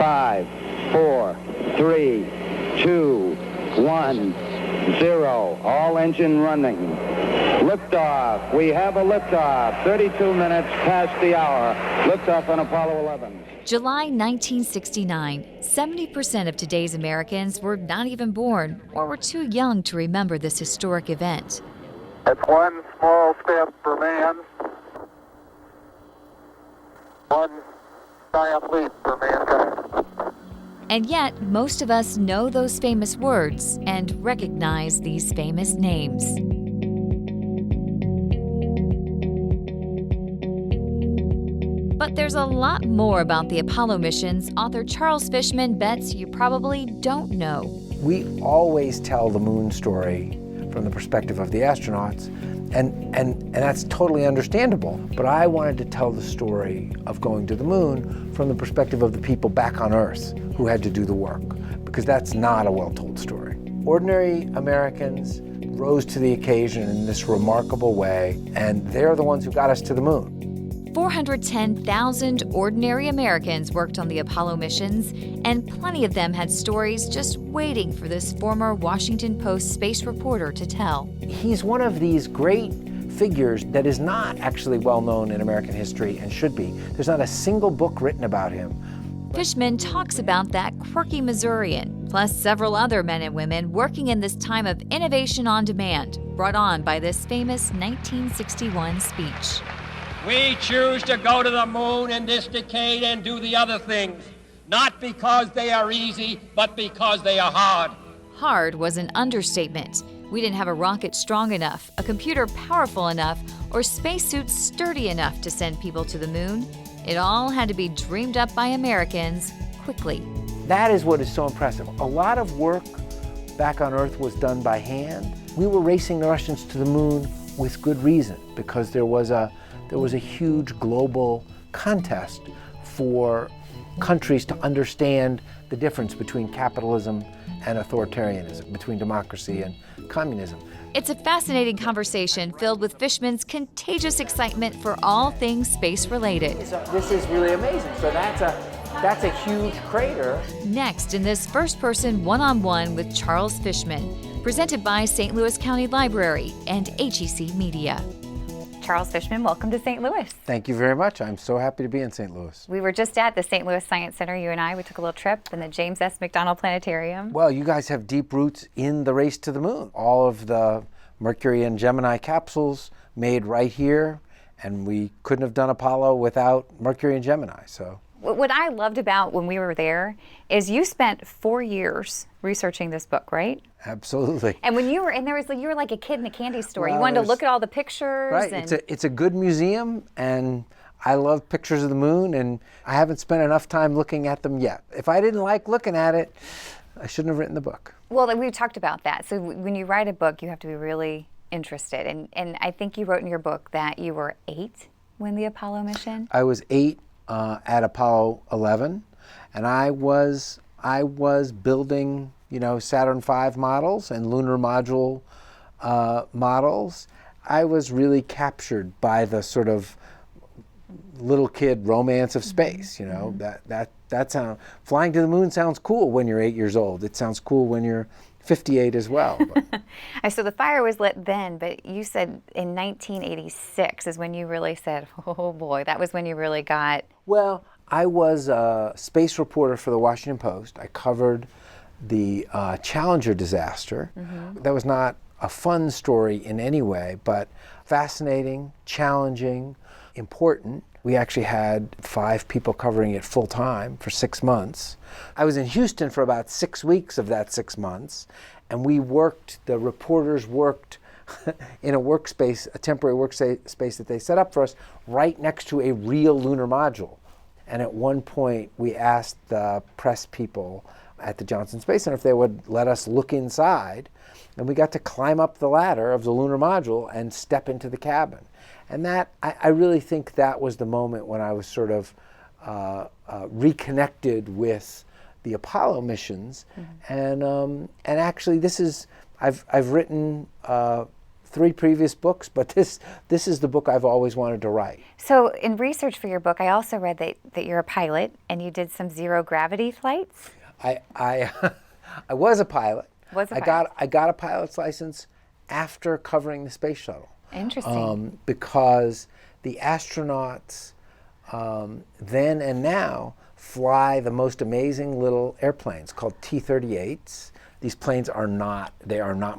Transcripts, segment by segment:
5, 4, 3, 2, 1, 0. All engine running. Liftoff. We have a liftoff. 32 minutes past the hour. Liftoff on Apollo 11. July 1969. 70% of today's Americans were not even born or were too young to remember this historic event. It's one small step for man, one giant leap for mankind. And yet, most of us know those famous words and recognize these famous names. But there's a lot more about the Apollo missions author Charles Fishman bets you probably don't know. We always tell the moon story from the perspective of the astronauts, and that's totally understandable. But I wanted to tell the story of going to the moon from the perspective of the people back on Earth who had to do the work, because that's not a well-told story. Ordinary Americans rose to the occasion in this remarkable way, and they're the ones who got us to the moon. 410,000 ordinary Americans worked on the Apollo missions, and plenty of them had stories just waiting for this former Washington Post space reporter to tell. He's one of these great figures that is not actually well known in American history and should be. There's not a single book written about him. Fishman talks about that quirky Missourian, plus several other men and women working in this time of innovation on demand, brought on by this famous 1961 speech. We choose to go to the moon in this decade and do the other things, not because they are easy, but because they are hard. Hard was an understatement. We didn't have a rocket strong enough, a computer powerful enough, or spacesuits sturdy enough to send people to the moon. It all had to be dreamed up by Americans quickly. That is what is so impressive. A lot of work back on Earth was done by hand. We were racing the Russians to the moon with good reason, because there was a huge global contest for countries to understand the difference between capitalism and authoritarianism, between democracy and communism. It's a fascinating conversation filled with Fishman's contagious excitement for all things space-related. This is really amazing. So that's a huge crater. Next, in this first-person one-on-one with Charles Fishman, presented by St. Louis County Library and HEC Media. Charles Fishman, welcome to St. Louis. Thank you very much. I'm so happy to be in St. Louis. We were just at the St. Louis Science Center, you and I. We took a little trip in the James S. McDonald Planetarium. Well, you guys have deep roots in the race to the moon. All of the Mercury and Gemini capsules made right here, and we couldn't have done Apollo without Mercury and Gemini. So what I loved about when we were there is you spent 4 years researching this book, right? Absolutely. And when you were in there, you were like a kid in a candy store. You wanted to look at all the pictures. Right. It's a good museum, and I love pictures of the moon, and I haven't spent enough time looking at them yet. If I didn't like looking at it, I shouldn't have written the book. Well, we talked about that. So when you write a book, you have to be really interested. And I think you wrote in your book that you were 8 when the Apollo mission. I was 8 at Apollo 11, and I was building, Saturn V models and lunar module models. I was really captured by the sort of little kid romance of space. That sound, flying to the moon sounds cool when you're 8 years old. It sounds cool when you're 58 as well. So the fire was lit then, but you said in 1986 is when you really said, oh boy, that was when you really got... Well, I was a space reporter for the Washington Post. I covered the Challenger disaster. Mm-hmm. That was not a fun story in any way, but fascinating, challenging, important. We actually had 5 people covering it full time for 6 months. I was in Houston for about 6 weeks of that 6 months, and the reporters worked in a workspace, a temporary workspace that they set up for us right next to a real lunar module. And at one point, we asked the press people at the Johnson Space Center if they would let us look inside, and we got to climb up the ladder of the lunar module and step into the cabin. And that, I really think that was the moment when I was sort of reconnected with the Apollo missions. Mm-hmm. And actually, I've written 3 previous books, but this is the book I've always wanted to write. So in research for your book, I also read that you're a pilot and you did some zero gravity flights. I I was a pilot. I got a pilot's license after covering the space shuttle. Interesting. Because the astronauts then and now fly the most amazing little airplanes called T-38s. These planes are not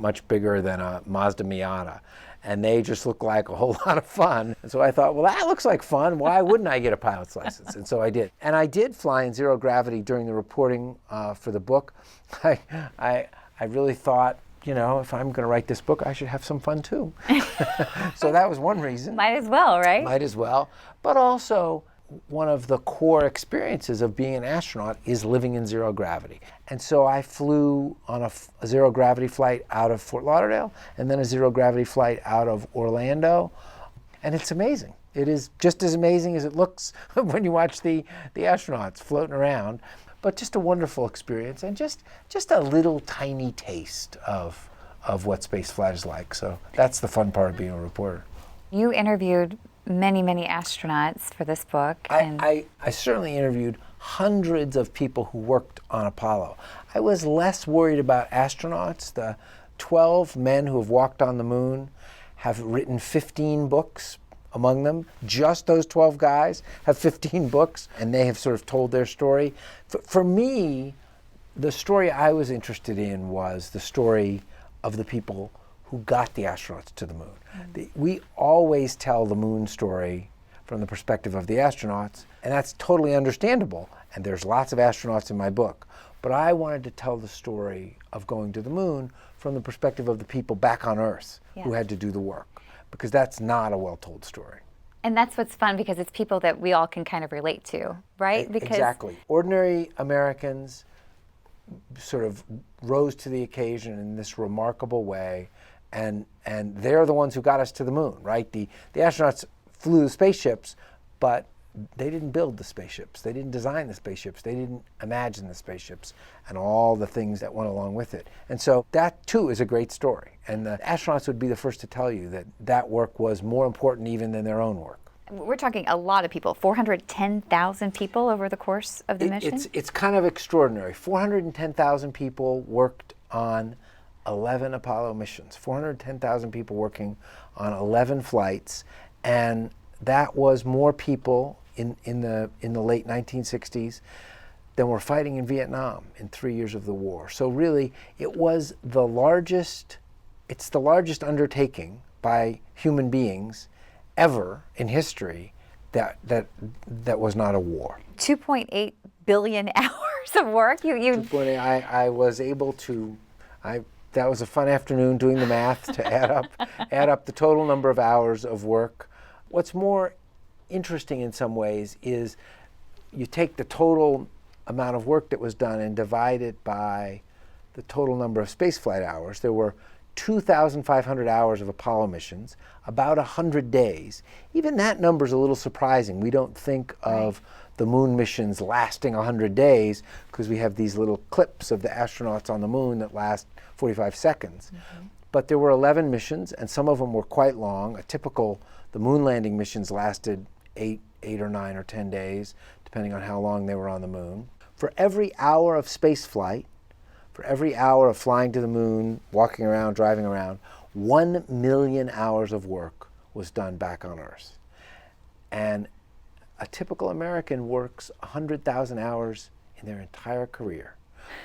much bigger than a Mazda Miata, and they just look like a whole lot of fun. And so I thought, well, that looks like fun. Why wouldn't I get a pilot's license? And so I did. And I did fly in zero gravity during the reporting for the book. I really thought, you know, if I'm going to write this book, I should have some fun too. So that was one reason. Might as well, right? Might as well. But also, one of the core experiences of being an astronaut is living in zero gravity. And so I flew on a zero gravity flight out of Fort Lauderdale and then a zero gravity flight out of Orlando. And it's amazing. It is just as amazing as it looks when you watch the astronauts floating around. But just a wonderful experience and just a little tiny taste of what spaceflight is like. So that's the fun part of being a reporter. You interviewed many astronauts for this book. I certainly interviewed hundreds of people who worked on Apollo. I was less worried about astronauts. The 12 men who have walked on the moon have written 15 books among them. Just those 12 guys have 15 books, and they have sort of told their story. For me, the story I was interested in was the story of the people who got the astronauts to the moon. We always tell the moon story from the perspective of the astronauts, and that's totally understandable, and there's lots of astronauts in my book. But I wanted to tell the story of going to the moon from the perspective of the people back on Earth who had to do the work, because that's not a well-told story. And that's what's fun, because it's people that we all can kind of relate to, right? Exactly. Ordinary Americans sort of rose to the occasion in this remarkable way, and they're the ones who got us to the moon, right? The astronauts flew the spaceships, but they didn't build the spaceships. They didn't design the spaceships. They didn't imagine the spaceships and all the things that went along with it. And so that, too, is a great story. And the astronauts would be the first to tell you that that work was more important even than their own work. We're talking a lot of people, 410,000 people over the course of the mission? It's kind of extraordinary. 410,000 people worked on 11 Apollo missions. 410,000 people working on 11 flights, and that was more people in the late 1960s than were fighting in Vietnam in 3 years of the war. So really, it was the largest undertaking by human beings ever in history that was not a war. 2.8 billion hours of work. I was able to. That was a fun afternoon doing the math to add up the total number of hours of work. What's more interesting in some ways is you take the total amount of work that was done and divide it by the total number of spaceflight hours. There were 2,500 hours of Apollo missions, about 100 days. Even that number is a little surprising. We don't think of the moon missions lasting 100 days because we have these little clips of the astronauts on the moon that last 45 seconds. Mm-hmm. But there were 11 missions, and some of them were quite long. The moon landing missions lasted 8 or 9 or 10 days, depending on how long they were on the moon. For every hour of space flight, for every hour of flying to the moon, walking around, driving around, 1 million hours of work was done back on Earth. And a typical American works 100,000 hours in their entire career.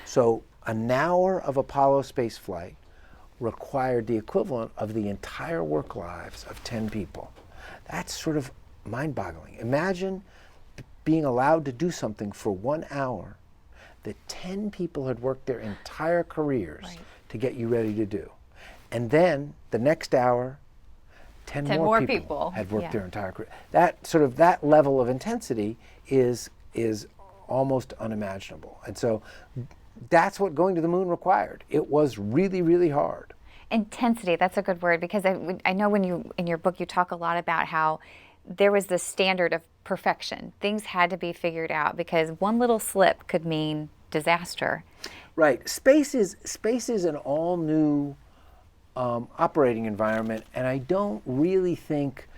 So an hour of Apollo spaceflight required the equivalent of the entire work lives of 10 people. That's sort of mind-boggling. Imagine being allowed to do something for 1 hour that 10 people had worked their entire careers to get you ready to do. And then the next hour, 10 more people had worked their entire career. That level of intensity is almost unimaginable. And so that's what going to the moon required. It was really, really hard. Intensity, that's a good word, because I know in your book you talk a lot about how there was this standard of perfection. Things had to be figured out because one little slip could mean disaster. Right. Space is an all new operating environment, and I don't really think.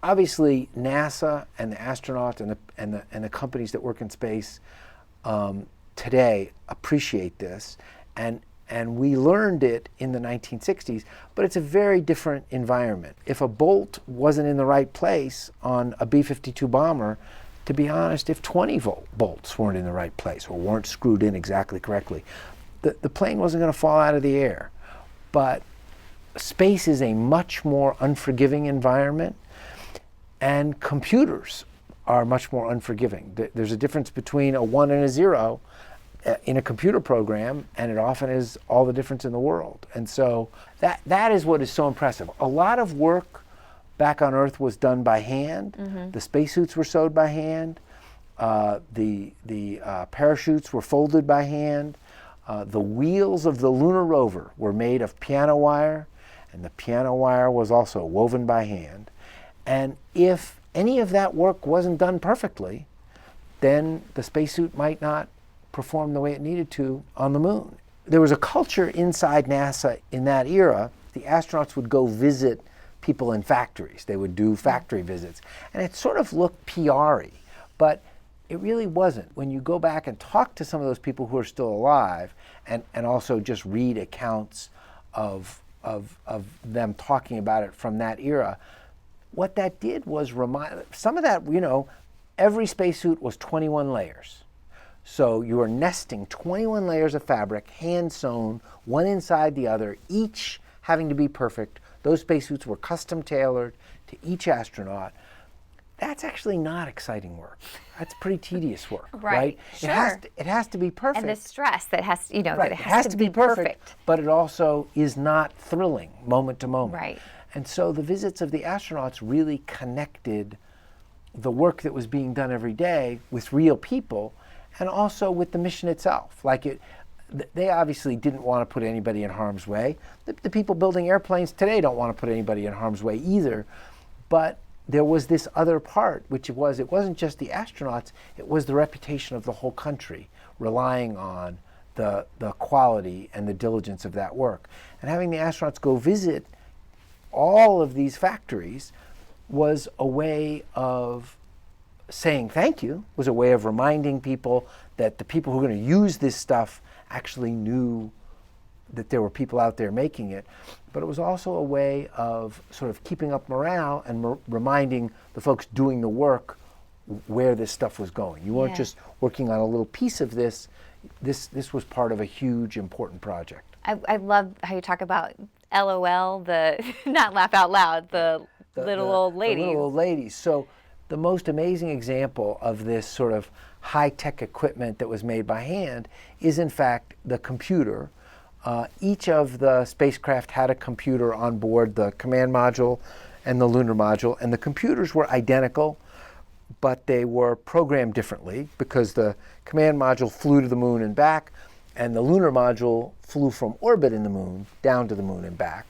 Obviously, NASA and the astronauts and the companies that work in space today appreciate this, and we learned it in the 1960s. But it's a very different environment. If a bolt wasn't in the right place on a B-52 bomber, to be honest, if 20 bolts weren't in the right place or weren't screwed in exactly correctly, the plane wasn't going to fall out of the air. But space is a much more unforgiving environment. And computers are much more unforgiving. There's a difference between a 1 and a 0 in a computer program, and it often is all the difference in the world. And so that is what is so impressive. A lot of work back on Earth was done by hand. Mm-hmm. The spacesuits were sewed by hand. The parachutes were folded by hand. The wheels of the lunar rover were made of piano wire, and the piano wire was also woven by hand. And if any of that work wasn't done perfectly, then the spacesuit might not perform the way it needed to on the moon. There was a culture inside NASA in that era. The astronauts would go visit people in factories. They would do factory visits. And it sort of looked PR-y, but it really wasn't. When you go back and talk to some of those people who are still alive, and also just read accounts of them talking about it from that era, what that did was remind, some of that, every spacesuit was 21 layers. So you were nesting 21 layers of fabric, hand sewn, one inside the other, each having to be perfect. Those spacesuits were custom tailored to each astronaut. That's actually not exciting work. That's pretty tedious work, right? Sure. It has to be perfect. And the stress that has, right. that it has to be perfect. But it also is not thrilling moment to moment. Right. And so the visits of the astronauts really connected the work that was being done every day with real people, and also with the mission itself. They obviously didn't want to put anybody in harm's way. The people building airplanes today don't want to put anybody in harm's way either. But there was this other part, which it wasn't just the astronauts, it was the reputation of the whole country relying on the quality and the diligence of that work. And having the astronauts go visit all of these factories was a way of saying thank you, was a way of reminding people that the people who were going to use this stuff actually knew that there were people out there making it. But it was also a way of sort of keeping up morale and reminding the folks doing the work where this stuff was going. You weren't just working on a little piece of this. This was part of a huge, important project. I love how you talk about LOL, not laugh out loud, the little old ladies. The little old ladies. So the most amazing example of this sort of high-tech equipment that was made by hand is, in fact, the computer. Each of the spacecraft had a computer on board, the command module and the lunar module, and the computers were identical, but they were programmed differently because the command module flew to the moon and back, and the lunar module flew from orbit in the moon down to the moon and back.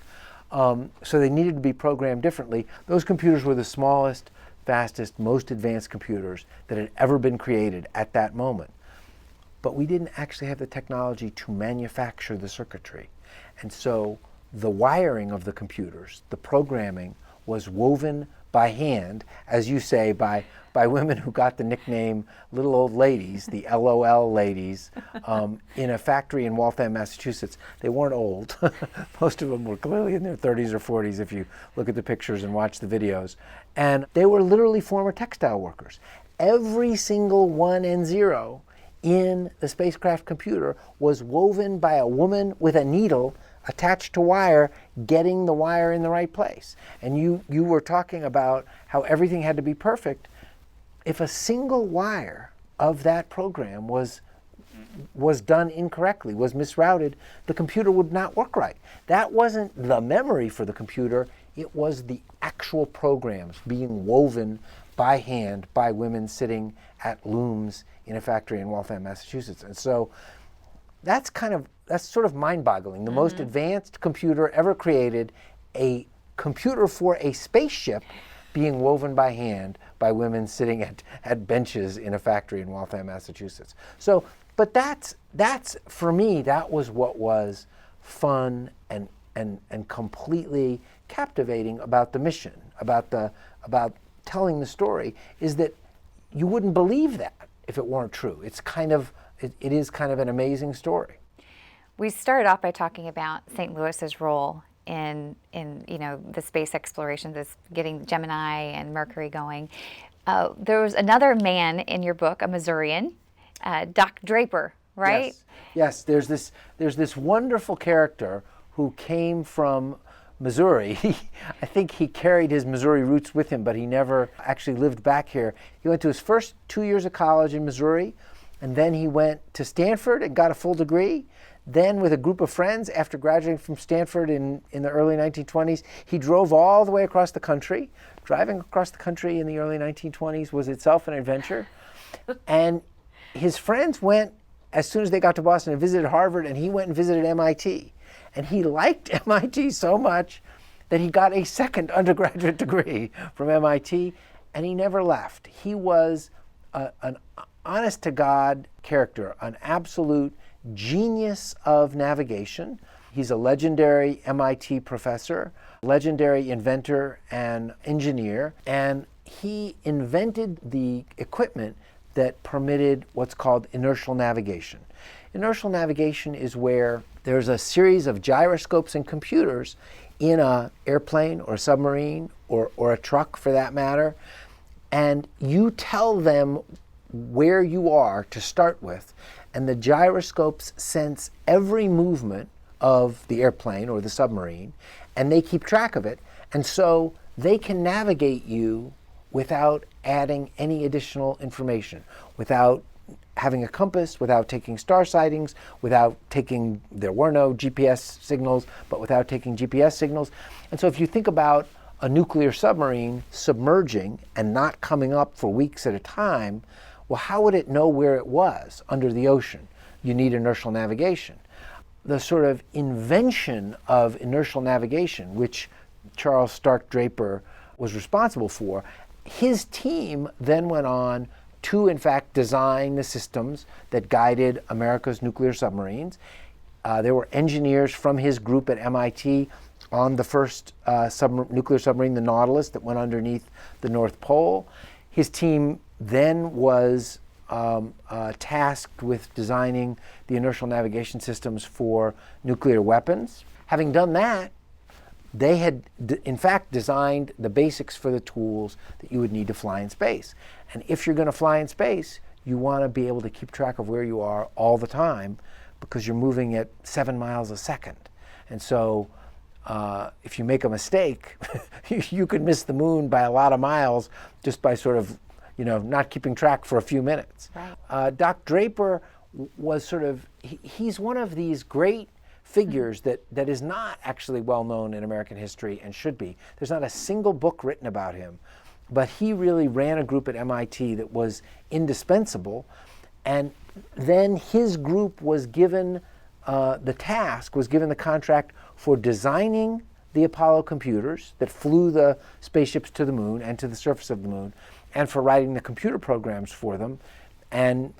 So they needed to be programmed differently. Those computers were the smallest, fastest, most advanced computers that had ever been created at that moment. But we didn't actually have the technology to manufacture the circuitry. And so the wiring of the computers, the programming, was woven by hand, as you say, by women who got the nickname little old ladies, the LOL ladies, in a factory in Waltham, Massachusetts. They weren't old. Most of them were clearly in their 30s or 40s if you look at the pictures and watch the videos. And they were literally former textile workers. Every single 1 and 0 in the spacecraft computer was woven by a woman with a needle attached to wire, getting the wire in the right place. And you were talking about how everything had to be perfect. If a single wire of that program was done incorrectly, was misrouted, the computer would not work right. That wasn't the memory for the computer, it was the actual programs being woven by hand by women sitting at looms in a factory in Waltham, Massachusetts. And so that's sort of mind-boggling. The most advanced computer ever created, a computer for a spaceship being woven by hand by women sitting at benches in a factory in Waltham, Massachusetts. So, but that's for me, that was what was fun and and completely captivating about the mission, about telling the story, is that you wouldn't believe that if it weren't true. It is kind of an amazing story. We started off by talking about St. Louis's role in the space explorations, as getting Gemini and Mercury going. There was another man in your book, a Missourian, Doc Draper, right? Yes. There's this wonderful character who came from Missouri. I think he carried his Missouri roots with him, but he never actually lived back here. He went to his first 2 years of college in Missouri, and then he went to Stanford and got a full degree. Then, with a group of friends, after graduating from Stanford in the early 1920s, he drove all the way across the country. Driving across the country in the early 1920s was itself an adventure. And his friends went, as soon as they got to Boston, and visited Harvard, and he went and visited MIT. And he liked MIT so much that he got a second undergraduate degree from MIT, and he never left. He was an honest-to-God character, an absolute genius of navigation. He's a legendary MIT professor, legendary inventor and engineer, and he invented the equipment that permitted what's called inertial navigation. Inertial navigation is where there's a series of gyroscopes and computers in an airplane or submarine or a truck, for that matter, and you tell them where you are to start with, and the gyroscopes sense every movement of the airplane or the submarine, and they keep track of it, and so they can navigate you without adding any additional information, without having a compass, without taking star sightings, there were no GPS signals, but without taking GPS signals. And so if you think about a nuclear submarine submerging and not coming up for weeks at a time, well, how would it know where it was under the ocean? You need inertial navigation. The sort of invention of inertial navigation, which Charles Stark Draper was responsible for, his team then went on to, in fact, design the systems that guided America's nuclear submarines. There were engineers from his group at MIT on the first nuclear submarine, the Nautilus, that went underneath the North Pole. His team then was tasked with designing the inertial navigation systems for nuclear weapons. Having done that, they had, in fact, designed the basics for the tools that you would need to fly in space. And if you're going to fly in space, you want to be able to keep track of where you are all the time, because you're moving at 7 miles a second. And so if you make a mistake, you could miss the moon by a lot of miles just by sort of, not keeping track for a few minutes. Right. Doc Draper was he's one of these great figures that is not actually well known in American history and should be. There's not a single book written about him, but he really ran a group at MIT that was indispensable. And then his group was given the contract for designing the Apollo computers that flew the spaceships to the moon and to the surface of the moon, and for writing the computer programs for them, and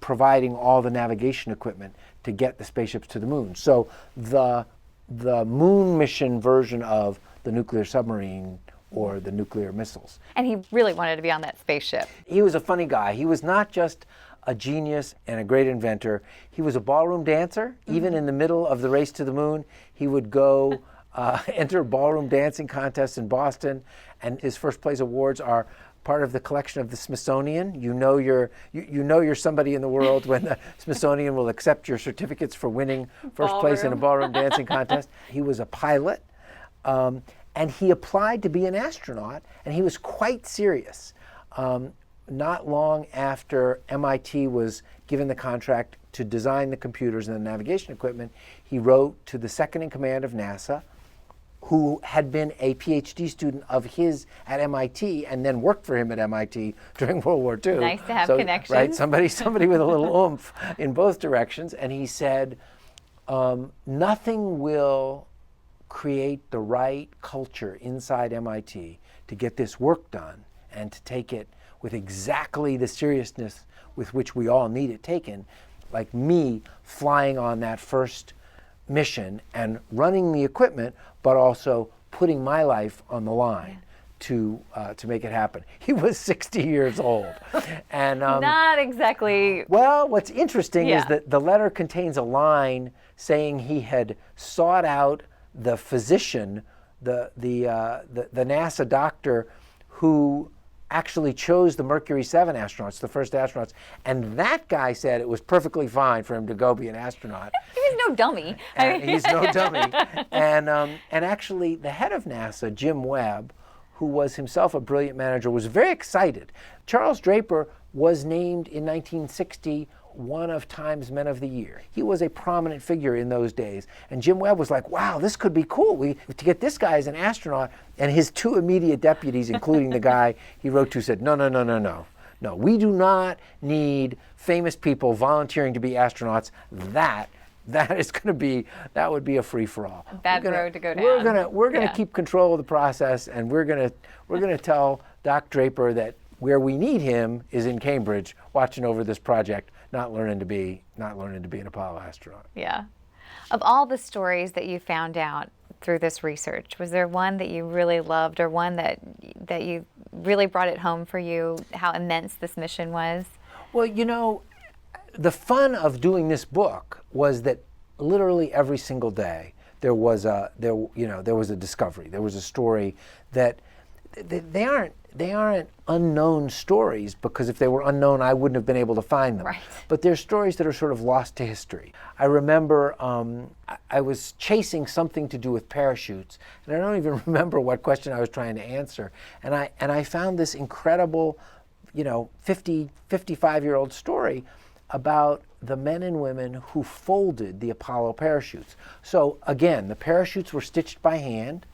providing all the navigation equipment to get the spaceships to the moon. So the moon mission version of the nuclear submarine or the nuclear missiles. And he really wanted to be on that spaceship. He was a funny guy. He was not just a genius and a great inventor. He was a ballroom dancer. Mm-hmm. Even in the middle of the race to the moon, he would go enter ballroom dancing contests in Boston, and his first place awards are part of the collection of the Smithsonian. You know you're somebody in the world when the Smithsonian will accept your certificates for winning first place in a ballroom dancing contest. He was a pilot, and he applied to be an astronaut, and he was quite serious. Not long after MIT was given the contract to design the computers and the navigation equipment, he wrote to the second in command of NASA, who had been a PhD student of his at MIT and then worked for him at MIT during World War II. Nice to have connections. Right, somebody with a little oomph in both directions. And he said, nothing will create the right culture inside MIT to get this work done and to take it with exactly the seriousness with which we all need it taken, like me flying on that first mission and running the equipment, but also putting my life on the line to make it happen. He was 60 years old. And not exactly. Well, what's interesting is that the letter contains a line saying he had sought out the physician, the NASA doctor who actually chose the Mercury 7 astronauts, the first astronauts, and that guy said it was perfectly fine for him to go be an astronaut. He was no dummy. He's no dummy. And actually, the head of NASA, Jim Webb, who was himself a brilliant manager, was very excited. Charles Draper was named in 1960 one of Time's Men of the Year. He was a prominent figure in those days. And Jim Webb was like, wow, this could be cool. To get this guy as an astronaut. And his two immediate deputies, including the guy he wrote to, said, no. No, we do not need famous people volunteering to be astronauts. That would be a free-for-all. Bad road to go down. We're gonna keep control of the process, and we're gonna tell Doc Draper that where we need him is in Cambridge, watching over this project, not learning to be an Apollo astronaut. Yeah. Of all the stories that you found out through this research, was there one that you really loved, or one that you really brought it home for you, how immense this mission was? Well, you know, the fun of doing this book was that literally every single day there was a discovery. There was a story that they aren't unknown stories, because if they were unknown, I wouldn't have been able to find them. Right. But they're stories that are sort of lost to history. I remember I was chasing something to do with parachutes, and I don't even remember what question I was trying to answer. And I found this incredible, 55-year-old story about the men and women who folded the Apollo parachutes. So again, the parachutes were stitched by hand.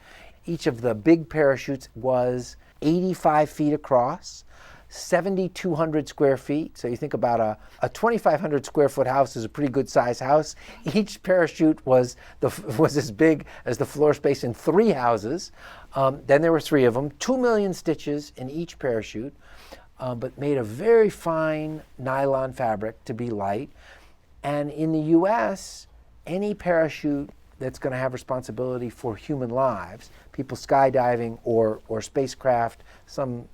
Each of the big parachutes was 85 feet across, 7,200 square feet. So you think about a 2,500 square foot house is a pretty good size house. Each parachute was as big as the floor space in 3 houses. Then there were 3 of them, 2 million stitches in each parachute, but made of very fine nylon fabric to be light. And in the US, any parachute that's going to have responsibility for human lives, people skydiving or spacecraft, some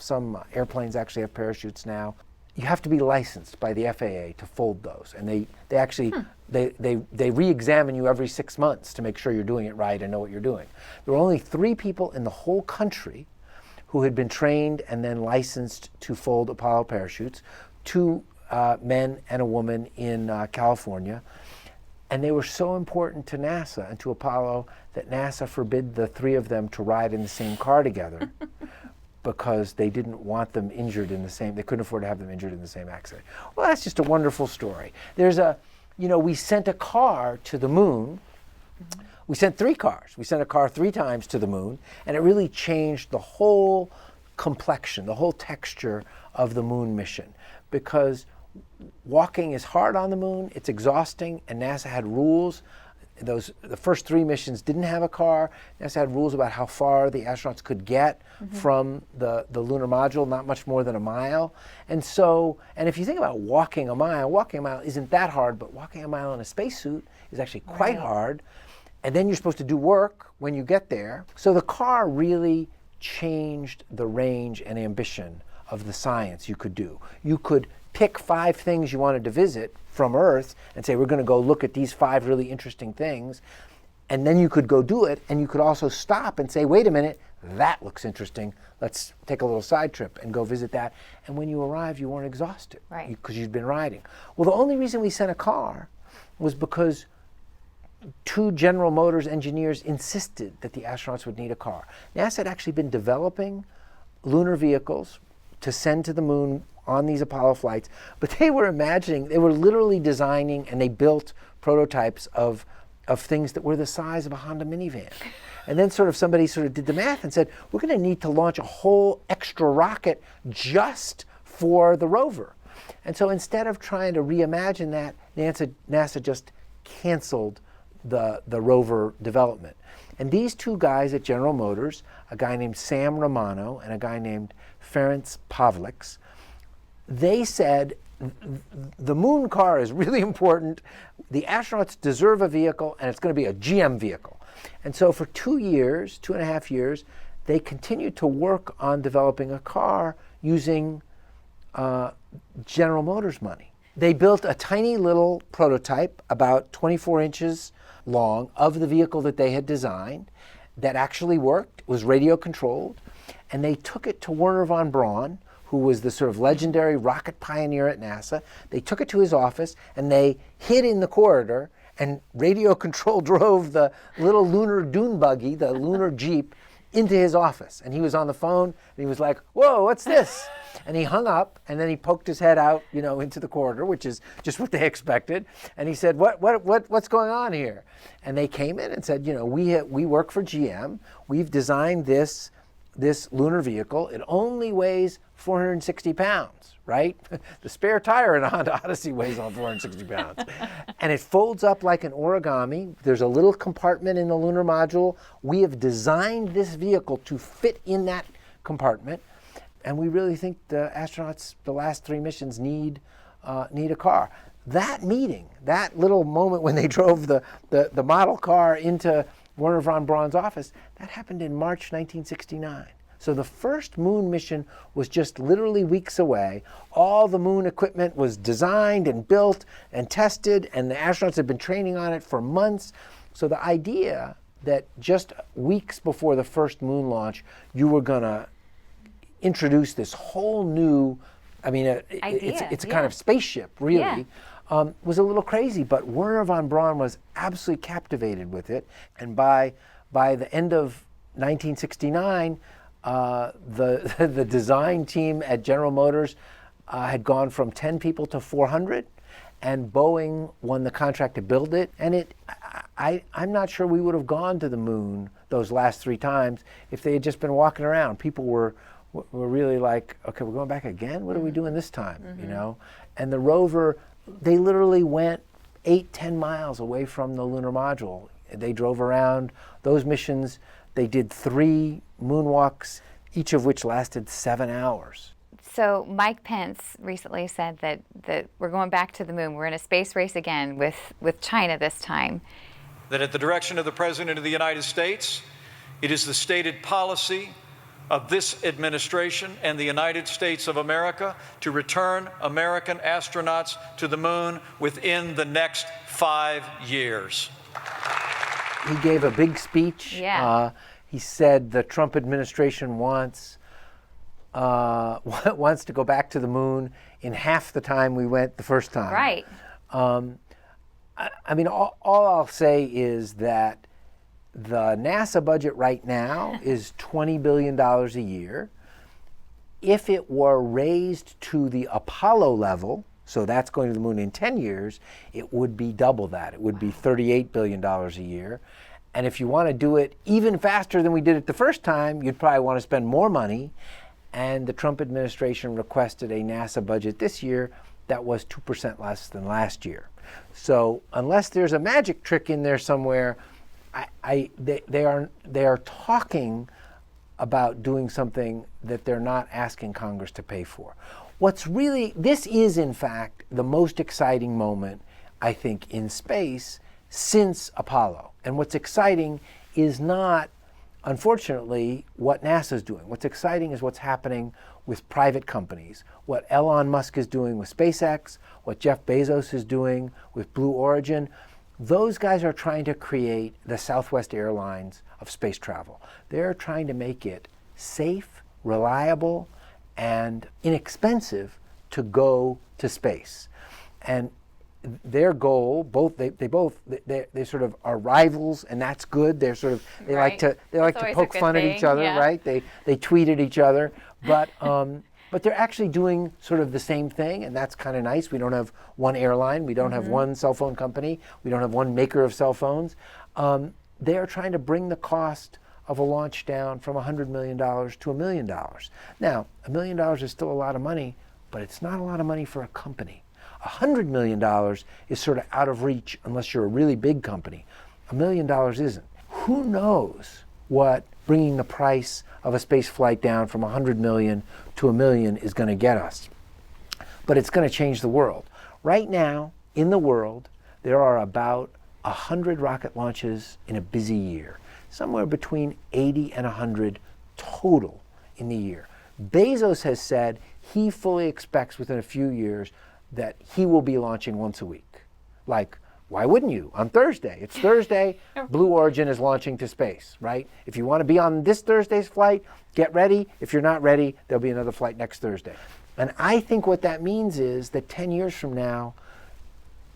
airplanes actually have parachutes now, you have to be licensed by the FAA to fold those. And they actually they re-examine you every 6 months to make sure you're doing it right and know what you're doing. There were only 3 people in the whole country who had been trained and then licensed to fold Apollo parachutes, 2 men and a woman in California. And they were so important to NASA and to Apollo that NASA forbid the 3 of them to ride in the same car together because they didn't want them injured in the same, they couldn't afford to have them injured in the same accident. Well, that's just a wonderful story. We sent a car to the moon. We sent 3 cars. We sent a car 3 times to the moon, and it really changed the whole complexion, the whole texture of the moon mission, because walking is hard on the moon, it's exhausting, and NASA had rules. The first 3 missions didn't have a car. NASA had rules about how far the astronauts could get from the lunar module, not much more than a mile. And if you think about walking a mile isn't that hard, but walking a mile in a spacesuit is actually quite hard. And then you're supposed to do work when you get there. So the car really changed the range and ambition of the science you could do. You could pick 5 things you wanted to visit from Earth and say, we're going to go look at these 5 really interesting things. And then you could go do it, and you could also stop and say, wait a minute, that looks interesting. Let's take a little side trip and go visit that. And when you arrived, you weren't exhausted because you'd been riding. Well, the only reason we sent a car was because 2 General Motors engineers insisted that the astronauts would need a car. NASA had actually been developing lunar vehicles to send to the moon on these Apollo flights, but they were literally designing, and they built prototypes of things that were the size of a Honda minivan. And then somebody did the math and said, we're going to need to launch a whole extra rocket just for the rover. And so instead of trying to reimagine that, NASA just canceled the rover development. And these 2 guys at General Motors, a guy named Sam Romano and a guy named Ferenc Pavliks, they said, the moon car is really important. The astronauts deserve a vehicle, and it's going to be a GM vehicle. And so for 2.5 years, they continued to work on developing a car using General Motors money. They built a tiny little prototype, about 24 inches long, of the vehicle that they had designed that actually worked, was radio controlled, and they took it to Wernher von Braun, who was the sort of legendary rocket pioneer at NASA. They took it to his office, and they hid in the corridor, and radio control drove the little lunar dune buggy, the lunar Jeep, into his office. And he was on the phone, and he was like, "Whoa, what's this?" And he hung up, and then he poked his head out, into the corridor, which is just what they expected. And he said, "What's going on here?" And they came in and said, "We work for GM. We've designed this lunar vehicle. It only weighs 460 pounds, right? The spare tire in a Honda Odyssey weighs on 460 pounds. And it folds up like an origami. There's a little compartment in the lunar module. We have designed this vehicle to fit in that compartment. And we really think the astronauts, the last 3 missions, need a car." That meeting, that little moment when they drove the model car into Wernher von Braun's office, that happened in March 1969. So the first moon mission was just literally weeks away. All the moon equipment was designed and built and tested, and the astronauts had been training on it for months. So the idea that just weeks before the first moon launch, you were going to introduce this whole new, it's a kind of spaceship, really, was a little crazy. But Wernher von Braun was absolutely captivated with it. And by the end of 1969, the design team at General Motors had gone from 10 people to 400, and Boeing won the contract to build it. And I'm not sure we would have gone to the moon those last 3 times if they had just been walking around. People were really like, "Okay, we're going back again? What are we doing this time?" And the rover, they literally went 8-10 miles away from the lunar module. They drove around those missions. They did 3 moonwalks, each of which lasted 7 hours. So Mike Pence recently said that we're going back to the moon. We're in a space race again with China this time. That at the direction of the President of the United States, it is the stated policy of this administration and the United States of America to return American astronauts to the moon within the next 5 years. He gave a big speech. Yeah. He said the Trump administration wants to go back to the moon in half the time we went the first time. Right. All I'll say is that the NASA budget right now is $20 billion a year. If it were raised to the Apollo level, so that's going to the moon in 10 years, it would be double that. It would be $38 billion a year. And if you want to do it even faster than we did it the first time, you'd probably want to spend more money. And the Trump administration requested a NASA budget this year that was 2% less than last year. So unless there's a magic trick in there somewhere, they are talking about doing something that they're not asking Congress to pay for. This is in fact the most exciting moment, I think, in space since Apollo. And what's exciting is not, unfortunately, what NASA's doing. What's exciting is what's happening with private companies, what Elon Musk is doing with SpaceX, what Jeff Bezos is doing with Blue Origin. Those guys are trying to create the Southwest Airlines of space travel. They're trying to make it safe, reliable, and inexpensive to go to space. And their goal, they sort of are rivals, and that's good. They like to poke fun at each other, right? They tweet at each other, but they're actually doing sort of the same thing, and that's kind of nice. We don't have one airline, we don't have one cell phone company, we don't have one maker of cell phones. They are trying to bring the cost of a launch down from $100 million to $1 million. Now, $1 million is still a lot of money, but it's not a lot of money for a company. $100 million is sort of out of reach unless you're a really big company. $1 million isn't. Who knows what bringing the price of a space flight down from $100 million to $1 million is going to get us. but it's going to change the world. Right now, in the world, there are about 100 rocket launches in a busy year, somewhere between 80 and 100 total in the year. Bezos has said he fully expects within a few years that he will be launching once a week. Like, why wouldn't you? On Thursday. It's Thursday, Blue Origin is launching to space, right? If you want to be on this Thursday's flight, get ready. If you're not ready, there'll be another flight next Thursday. And I think what that means is that 10 years from now,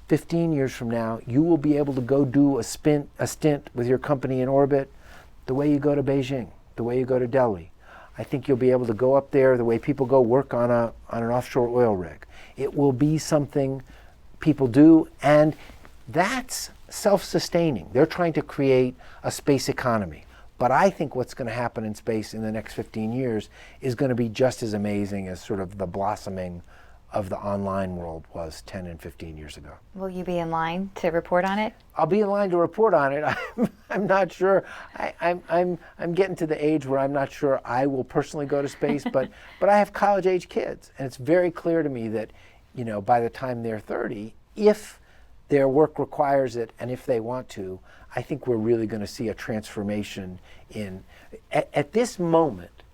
15 years from now, you will be able to go do a stint with your company in orbit the way you go to Beijing, the way you go to Delhi. I think you'll be able to go up there the way people go work on an offshore oil rig. It will be something people do, and that's self-sustaining. They're trying to create a space economy. But I think what's going to happen in space in the next 15 years is going to be just as amazing as sort of the blossoming of the online world was 10 and 15 years ago. Will you be in line to report on it? I'll be in line to report on it. I'm not sure. I'm getting to the age where I'm not sure I will personally go to space, but I have college-age kids, and it's very clear to me that, you know, by the time they're 30, if their work requires it and if they want to, I think we're really going to see a transformation in. At this moment,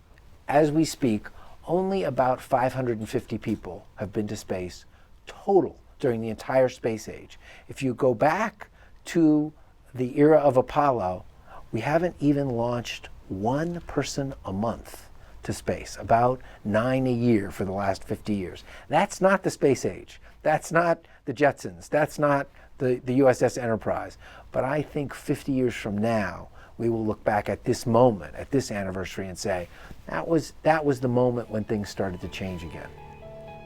as we speak, only about 550 people have been to space total during the entire space age. If you go back to the era of Apollo, we haven't even launched one person a month to space, about 9 a year for the last 50 years. That's not the space age. That's not the Jetsons. That's not the USS Enterprise. But I think 50 years from now, we will look back at this moment, at this anniversary, and say, that was the moment when things started to change again.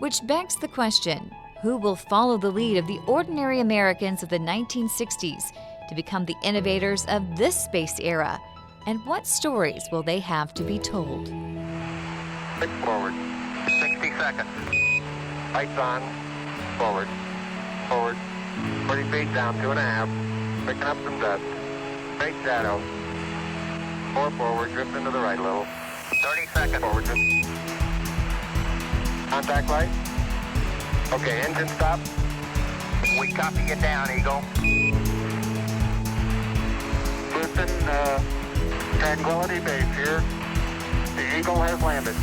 Which begs the question, who will follow the lead of the ordinary Americans of the 1960s to become the innovators of this space era? And what stories will they have to be told? Pitch forward. 60 seconds. Lights on. Forward. Forward. 40 feet down, 2.5. Picking up some dust. Straight shadow. 4 forward, drift into the right a little. 30 seconds. Forward drift. Contact light. Okay, engine stop. We copy you down, Eagle. Houston, Tranquility Base here. The Eagle has landed.